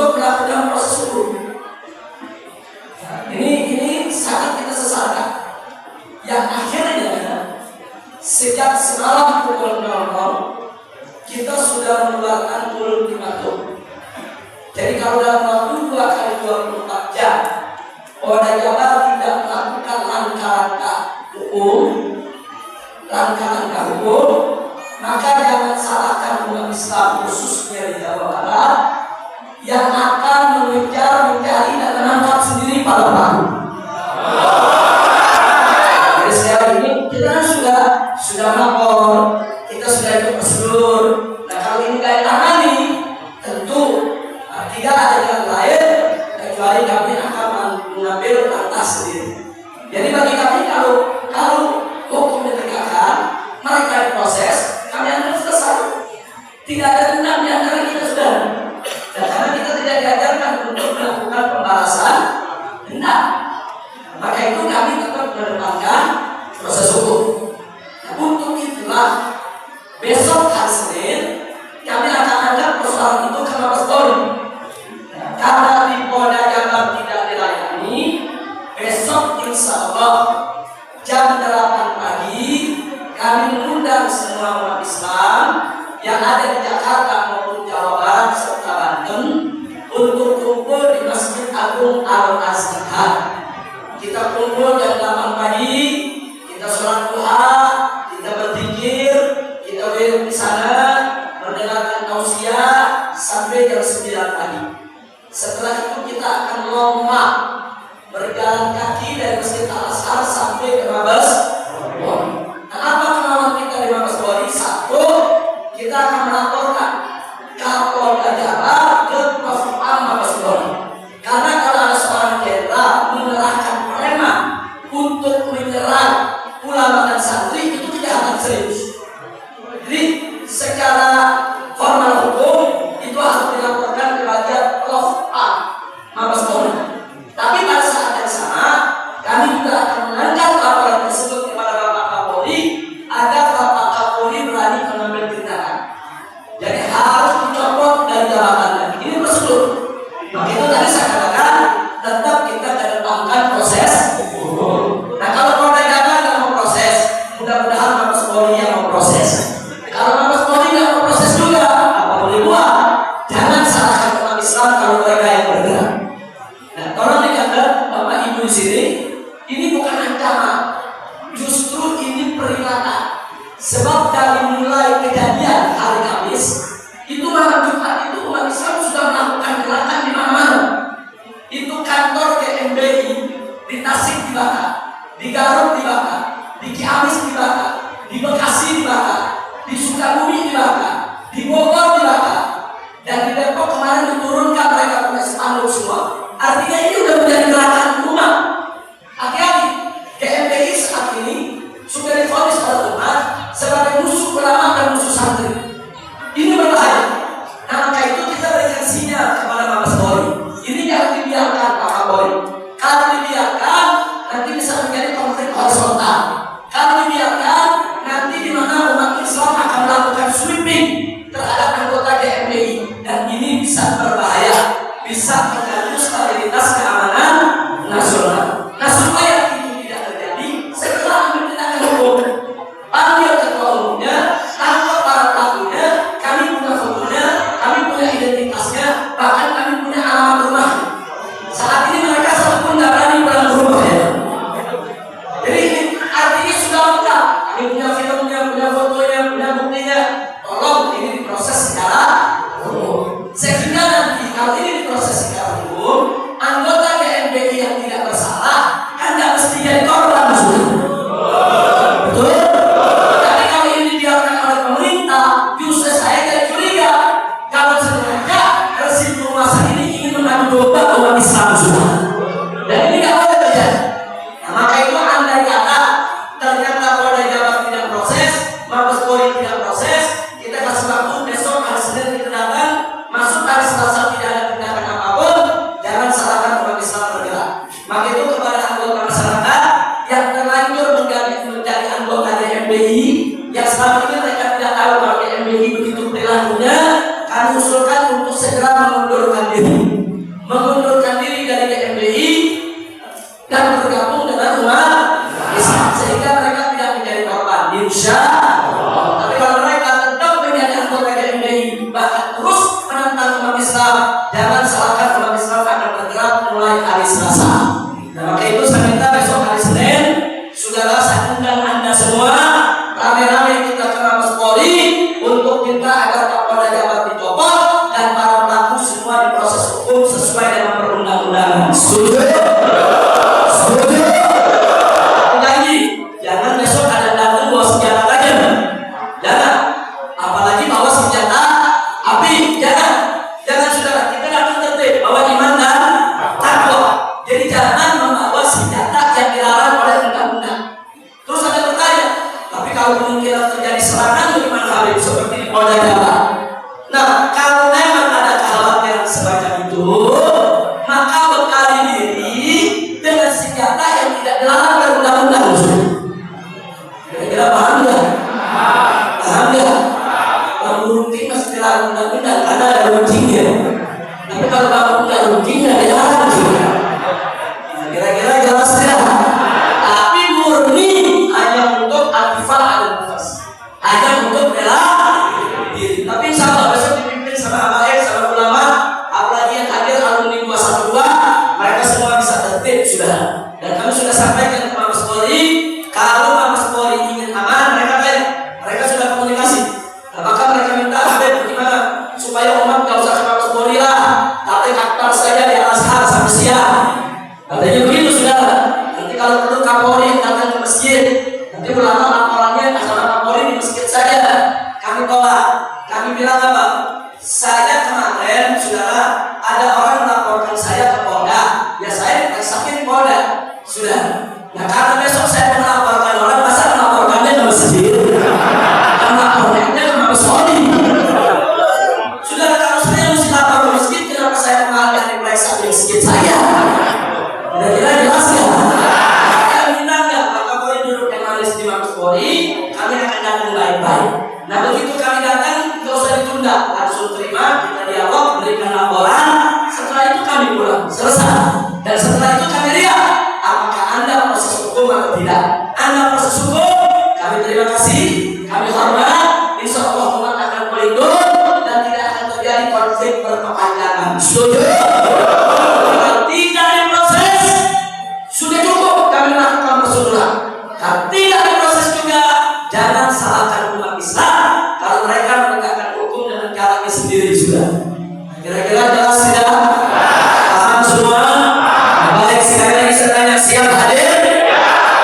untuk melakukan proses hukum. Ini sangat kita sesalkan. Yang akhirnya sejak semalam pukul 00 kita sudah mengeluarkan ultimatum. Jadi kalau dalam waktu 2 kali 24 jam Polda Jabar tidak melakukan langkah-langkah hukum, maka jangan salahkan umat Islam khususnya di Jawa Barat yang akan mengejar, mencari dan menangkap sendiri para pelaku. Jadi sekali ini kita sudah lapor, kita sudah ikut prosedur. Nah kalau ini tidak ditangani, tentu tidak ada jalan lain kecuali kami akan mengambil langkah sendiri. Jadi bagi kami kalau hukum ditegakkan, mereka diproses, kami akan selesai. Tidak ada dendam di antara kita sudah. Dan karena kita tidak diajarkan untuk melakukan pembalasan dendam, maka itu kami tetap mengedepankan proses hukum. Nah, untuk itulah besok hari Senin kami akan angkat persoalan itu ke Mabes Polri. Karena di Polda Jabar tidak dilayani, besok insya Allah jam 8 pagi kami mengundang semua umat Islam yang ada di Jakarta maupun Jawa Barat serta Banten untuk kumpul di Masjid Agung Al-Azhar. Kita kumpul jam 8 pagi, kita sholat duha, kita berzikir, kita duduk di sana mendengarkan tausiah sampai jam 9 pagi. Setelah itu kita akan lomba berjalan kaki dari Masjid Al-Azhar sampai ke Mabes Polri. Nah, apa pengalaman kita di Mabes Polri? Satu, kita akan melaporkan Kapolda Jabar ke Propam Mabes Polri. Karena kalau ada seorang jenderal mengerahkan preman untuk menyerang ulama dan santri, itu kejahatan serius. Jadi secara formal hukum itu harus dilaporkan ke bagian Propam Mabes Polri. Tapi pada saat yang sama kami juga akan mengangkat laporan tersebut kepada Bapak Kapolri agar Bapak Kapolri berani mengambil tindakan. Jadi harus dicopot dari jabatannya. Ini prosedur. Maka itu tadi saya katakan tetap kita kedepankan proses hukum. Nah kalau Polda Jabar nggak mau proses, mudah-mudahan Mabes Polri yang mau proses. Kalau Mabes Polri nggak mau proses juga, apa boleh buat? Jangan salahkan umat Islam kalau mereka yang bergerak. Nah tolong dicatat Bapak Ibu di sini, ini bukan ancaman, justru ini peringatan. Sebab dari mulai kejadian hari Kamis itu malam Jumat itu umat Islam sudah melakukan gerakan di mana-mana. Itu kantor GMBI di Tasik dibakar, di Garut dibakar, di Ciamis dibakar, di Bekasi dibakar, di Sukabumi dibakar, di Bogor dibakar, dan di Depok kemarin diturunkan mereka punya spanduk semua. Artinya ini sudah menjadi gerakan umat. Hati-hati, GMBI saat ini sudah divonis oleh umat sebagai musuh ulama dan musuh santri. Ini berbahaya. Nah maka itu kita berikan sinyal kepada Mabes Polri. Ini jangan dibiarkan Pak Kapolri. Kalau dibiarkan nanti bisa menjadi konflik horizontal. Kalau dibiarkan nanti di mana umat Islam akan melakukan sweeping terhadap anggota GMBI dan ini bisa berbahaya, bisa mengganggu stabilitas keamanan nasional. Nah supaya itu tidak terjadi, segera ambil tindakan hukum. Panggil ketua umumnya, tangkap para pelakunya. Kami punya fotonya, kami punya identitasnya, bahkan kami punya alamat rumah. Saat ini mereka satu pun tidak berani pulang ke rumahnya. Jadi artinya sudah lengkap. Kami punya filmnya, punya fotonya, punya buktinya. Tolong ini diproses secara hukum. Sehingga nanti kalau ini diproses secara hukum, anggota GMBI yang tidak bersalah kan tidak mesti jadi korban musuh. Betul? Tapi kalau ini dibiarkan oleh pemerintah, justru saya jadi curiga kalau sebenarnya rezim penguasa ini ingin mengadu domba umat Islam semua. Dan ini tidak boleh terjadi. Nah, maka itu andai kata ternyata Polda Jabar tidak proses, Mabes Polri tidak proses, kita kasih waktu besok hari Senin kita datang, masuk hari Selasa tidak ada tindakan apapun, jangan salahkan umat Islam bergerak. Maka itu kepada anggota masyarakat yang terlanjur menjadi anggota GMBI, yang selama ini mereka tidak tahu kalau GMBI begitu perilakunya, kami usulkan untuk segera mengundurkan diri. Insya Allah. Tapi kalau mereka tetap menjadi anggota GMI, bahkan terus menentang umat Islam, jangan salahkan umat Islam akan bergerak mulai hari Selasa. Nah, maka itu saya minta besok hari Senin, saudara, saya undang Anda semua rame-rame kita ke Mabes Polri untuk minta agar Kapolda Jabar dicopot dan para pelaku semua diproses hukum sesuai dengan perundang-undangan. Setuju? Setuju? Lagi, jangan besok ada datang bawa senjata tajam. Jangan, apalagi bawa senjata api. Jangan saudara, kita datang tertib bawa iman dan takwa. Jadi jangan membawa senjata yang dilarang oleh undang-undang. Terus ada bertanya, tapi kalau kemungkinan terjadi serangan bagaimana Habib seperti di Polda Jabar? Nah, kalau memang ada kekhawatiran semacam itu, maka bekali diri dengan senjata yang tidak dilarang oleh undang-undang. Kira-kira paham nggak? Paham nggak? Kalau runcing masih dilarang undang-undang karena ada runcingnya. Tapi kalau kamu nggak runcingnya dilarang juga. Kira-kira jelas ya? Tapi murni hanya untuk al-difah al-nafas, hanya untuk bela diri. Tapi insya Allah besok dipimpin sama habaib, sama ulama, apalagi yang hadir alumni 212, mereka semua bisa tertib sudah. Dan kami sudah sampaikan ke Mabes Polri, kalau Mabes Polri ingin aman, mereka sudah komunikasi. Apakah mereka minta Habib bagaimana supaya umat nggak usah ke Mabes Polri lah, tapi akbar saja di Al-Azhar sampai siang. Katanya begitu sudah. Nanti kalau perlu Kapolri datang ke masjid, nanti ulama laporannya sama Kapolri di masjid saja. Kami tolak. Kami bilang apa? Saya kemarin saudara ada orang melaporkan saya ke Polda. Ya saya sakit di Polda. Sudah. Nah karena besok saya melaporkan orang, masa melaporkannya ke masjid? Dan melaporkannya ke Mabes Polri. Saudara, kalau saya mesti lapor ke masjid, kenapa saya mengalami diperiksa di masjid saya? Kira-kira jelas ya? Kami minta nggak Pak Kapolri duduk yang manis di Mabes Polri, kami akan datang baik-baik. Nah begitu kami datang, nggak usah ditunda, langsung terima, kita dialog, berikan laporan. Setelah itu kami pulang, selesai. Dan setelah itu kami lihat apakah Anda proses hukum atau tidak. Anda proses hukum, kami terima kasih, kami hormat. Insya Allah umat akan melindungi dan tidak akan terjadi konflik berkepanjangan. Setuju? Kalau tidak diproses, sudah cukup kami melakukan prosedural. Kalau tidak diproses juga, jangan salahkan umat Islam kalau mereka menegakkan hukum dengan caranya sendiri sudah. Kira-kira jelas tidak? Paham semua? Baik, sekali lagi saya tanya, siap hadir?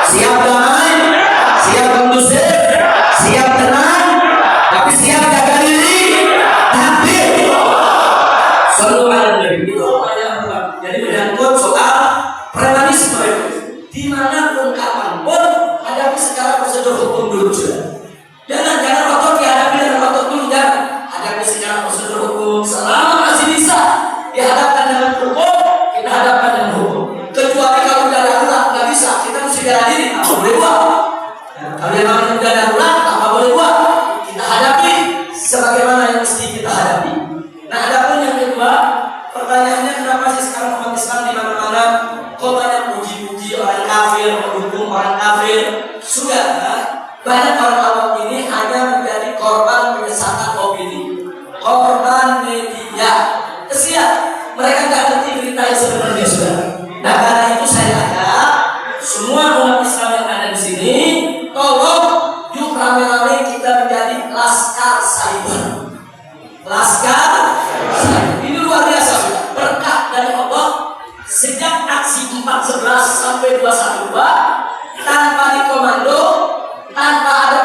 Siap damai? Siap kondusif? Siap tenang? Tapi siap jaga diri? Tapi selalu ada dari itu. Jadi menyangkut soal premanisme itu. Dimanapun kapanpun hadapi secara prosedur hukum dulu sudah. Jangan otot dihadapi dengan otot dulu, jangan. Hadapi secara prosedur hukum selama masih bisa dihadapkan dengan hukum, kita hadapkan dengan hukum. Kecuali kalau udah darurat nggak bisa, kita mesti bela diri, apa boleh buat. Kalau yang namanya udah darurat, apa boleh buat. Kita hadapi sebagaimana yang mesti kita hadapi. Nah, adapun yang kedua, pertanyaannya kenapa sih sekarang umat Islam di mana-mana kok banyak puji-puji orang kafir, mendukung orang kafir? Sudah, banyak orang awam ini hanya menjadi korban penyesatan opini, korban media. Kesian, mereka nggak ngerti berita yang sebenarnya sudah. Nah karena itu saya ajak semua umat Islam yang ada di sini, tolong yuk rame-rame kita menjadi laskar cyber. Laskar cyber ini luar biasa, berkah dari Allah. Sejak aksi 411 sampai 212 tanpa dikomando, tanpa ada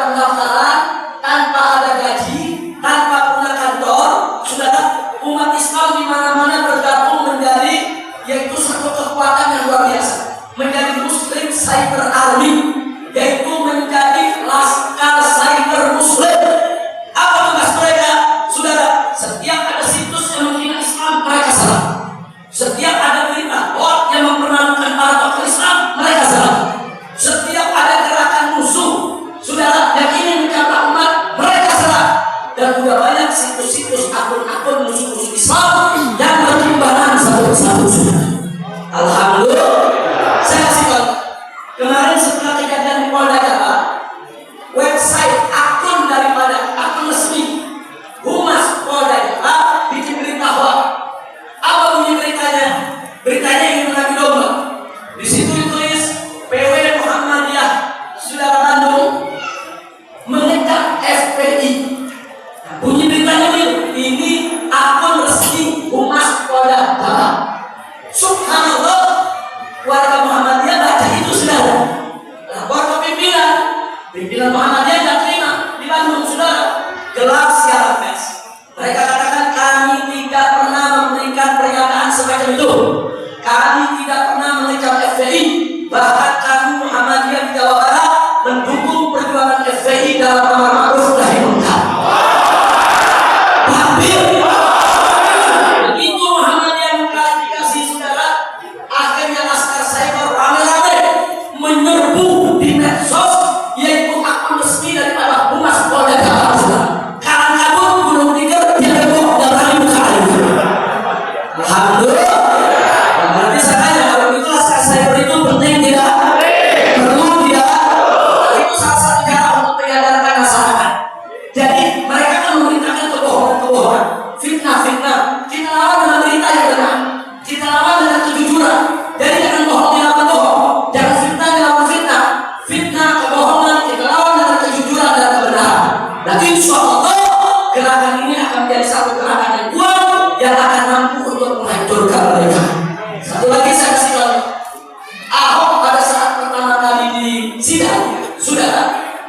Saudara,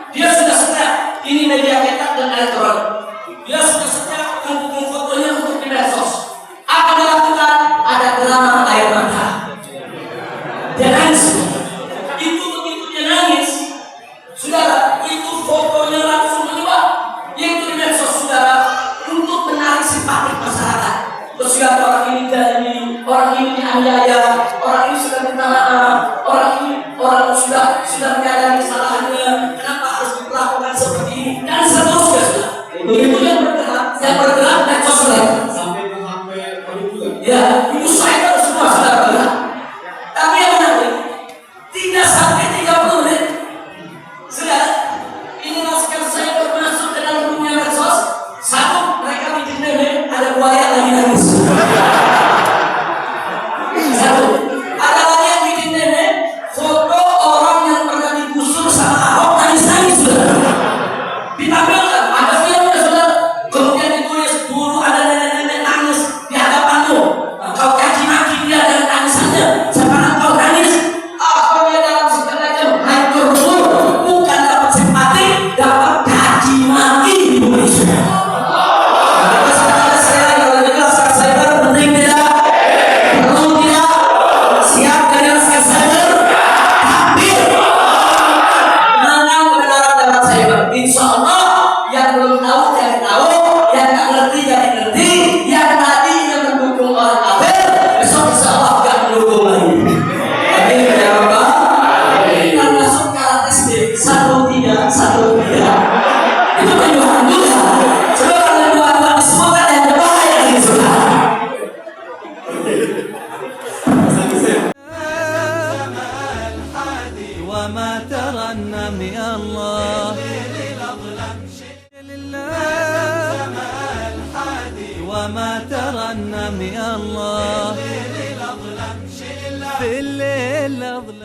dia sudah setia ini media cetak dan elektronik. Dia sudah setia kumpul fotonya untuk di medsos. Apa dia lakukan? Ada drama air mata. Dia nangis. Itu begitu dia nangis, saudara, itu fotonya langsung menyebar. Yaitu di medsos, saudara, untuk menarik simpati masyarakat. Terus saudara, orang ini jadi, orang ini dianiaya, orang ini sudah minta maaf, orang sudah menyadari kesalahannya. Kenapa harus diperlakukan seperti ini? Dan seterusnya, saudara. Begitu yang bergerak medsos, saudara. Sampai juga. Ya, itu saya semua saudara. Tapi yang menarik, tidak sampai 30 menit, saudara, ini naskah saya bermasuk ke dalam dunia medsos. Satu, mereka bikin meme, ada buaya lagi nangis. Satu, ada lagi yang bikin meme, foto orang yang pernah digusur sama Ahok nangis-nangis, saudara. Ditampilkan, ada filmnya, saudara. Kemudian ditulis, dulu ada nenek-nenek nangis di hadapanmu. Kau caci maki dia dengan tangisannya. Sekarang kau nangis. Apa dia dalam setengah jam hancur dulu? Bukan dapat simpati, dapat caci maki di Indonesia. Saya kalau jelaskan cyber penting tidak? Perlu tidak? Siap jelaskan cyber? Hampir. Mana kebenaran dalam cyber? Insya Allah yang belum tahu jadi tahu, yang tak ngerti jadi ngerti, yang tadinya mendukung orang kafir, besok insya Allah gak mendukung lagi. Amin ya Rabbal Alamin. Kan masuk karakteristik 1-3, 1-3. Itu penyuahan juga. Coba kalau dua-dua disebutkan yang berbahaya lagi saudara. وما ترنم يا الله وما ترنم يا الله في الليل أظلم